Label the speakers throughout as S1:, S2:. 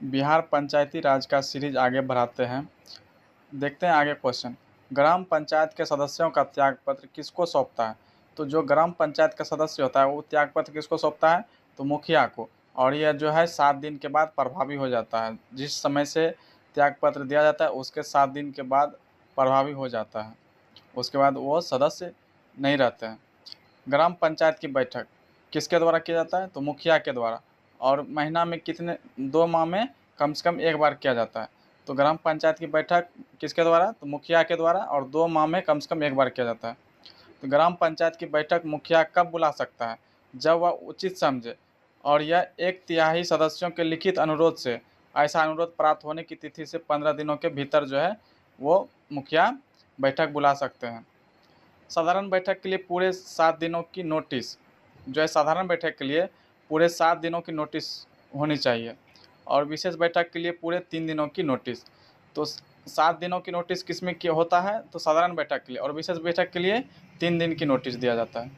S1: बिहार पंचायती राज का सीरीज आगे बढ़ाते हैं। देखते हैं आगे क्वेश्चन। ग्राम पंचायत के सदस्यों का त्यागपत्र किसको सौंपता है? तो जो ग्राम पंचायत का सदस्य होता है वो त्यागपत्र किसको सौंपता है? तो मुखिया को। और यह जो है 7 दिन के बाद प्रभावी हो जाता है। जिस समय से त्यागपत्र दिया जाता है उसके 7 दिन के बाद प्रभावी हो जाता है। उसके बाद वो सदस्य नहीं रहते हैं। ग्राम पंचायत की बैठक किसके द्वारा किया जाता है? तो मुखिया के द्वारा। और महीना में कितने 2 माह में कम से कम 1 बार किया जाता है। तो ग्राम पंचायत की बैठक किसके द्वारा? तो मुखिया के द्वारा। और 2 माह में कम से कम 1 बार किया जाता है। तो ग्राम पंचायत की बैठक मुखिया कब बुला सकता है? जब वह उचित समझे और यह 1/3 सदस्यों के लिखित अनुरोध से, ऐसा अनुरोध प्राप्त होने की तिथि से 15 दिनों के भीतर जो है वो मुखिया बैठक बुला सकते हैं। साधारण बैठक के लिए पूरे 7 दिनों की नोटिस जो है, साधारण बैठक के लिए पूरे 7 दिनों की नोटिस होनी चाहिए। और विशेष बैठक के लिए पूरे 3 दिनों की नोटिस। तो 7 दिनों की नोटिस किस में होता है? तो साधारण बैठक के लिए। और विशेष बैठक के लिए 3 दिन की नोटिस दिया जाता है।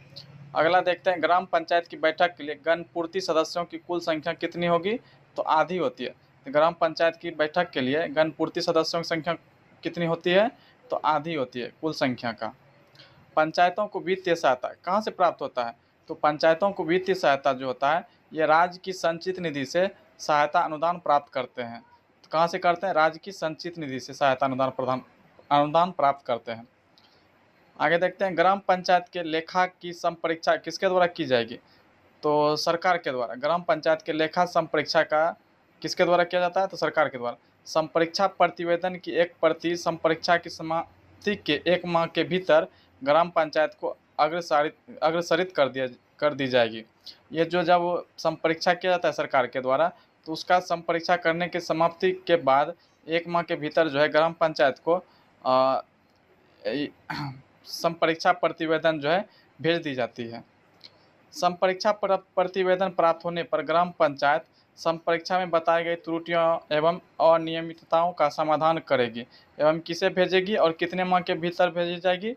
S1: अगला देखते हैं, ग्राम पंचायत की बैठक के लिए गणपूर्ति सदस्यों की कुल संख्या कितनी होगी? तो आधी होती है। तो ग्राम पंचायत की बैठक के लिए गणपूर्ति सदस्यों की संख्या कितनी होती है? तो आधी होती है कुल संख्या का। पंचायतों को वित्तीय सहायता कहाँ से प्राप्त होता है? तो पंचायतों को वित्तीय सहायता जो होता है ये राज्य की संचित निधि से सहायता अनुदान प्राप्त करते हैं। तो कहाँ से करते हैं? राज्य की संचित निधि से सहायता अनुदान प्राप्त करते हैं। आगे देखते हैं, ग्राम पंचायत के लेखा की संपरीक्षा किसके द्वारा की जाएगी? तो सरकार के द्वारा। ग्राम पंचायत के लेखा संपरीक्षा का किसके द्वारा किया जाता है? तो सरकार के द्वारा। संपरीक्षा प्रतिवेदन की एक प्रति संपरीक्षा की समाप्ति के 1 माह के भीतर ग्राम पंचायत को अग्रसारित कर दी जाएगी। ये जो जब संपरीक्षा किया जाता है सरकार के द्वारा, तो उसका संपरीक्षा करने के समाप्ति के बाद 1 माह के भीतर जो है ग्राम पंचायत को संपरीक्षा प्रतिवेदन जो है भेज दी जाती है। संपरीक्षा प्रतिवेदन प्राप्त होने पर ग्राम पंचायत संपरीक्षा में बताई गई त्रुटियों एवं अनियमितताओं का समाधान करेगी एवं किसे भेजेगी और कितने माह के भीतर भेजी जाएगी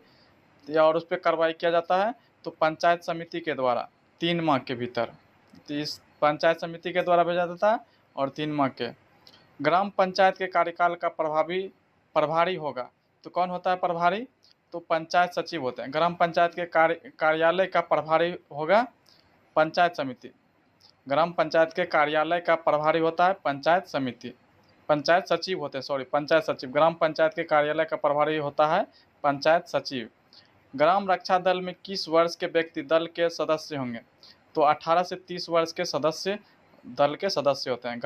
S1: या और उस पर कार्रवाई किया जाता है? तो पंचायत समिति के द्वारा 3 माह के भीतर। तो इस पंचायत समिति के द्वारा भेजा जाता है और 3 माह के। ग्राम पंचायत के कार्यकाल का प्रभारी होगा। तो कौन होता है प्रभारी? तो पंचायत सचिव होते हैं। ग्राम पंचायत के कार्यालय का प्रभारी होगा पंचायत समिति। ग्राम पंचायत के कार्यालय का प्रभारी होता है पंचायत समिति। पंचायत सचिव होते हैं, सॉरी, पंचायत सचिव। ग्राम पंचायत के कार्यालय का प्रभारी होता है पंचायत सचिव। ग्राम रक्षा दल में किस वर्ष के व्यक्ति दल के सदस्य होंगे? तो 18 से 30 वर्ष के सदस्य दल के सदस्य होते हैं।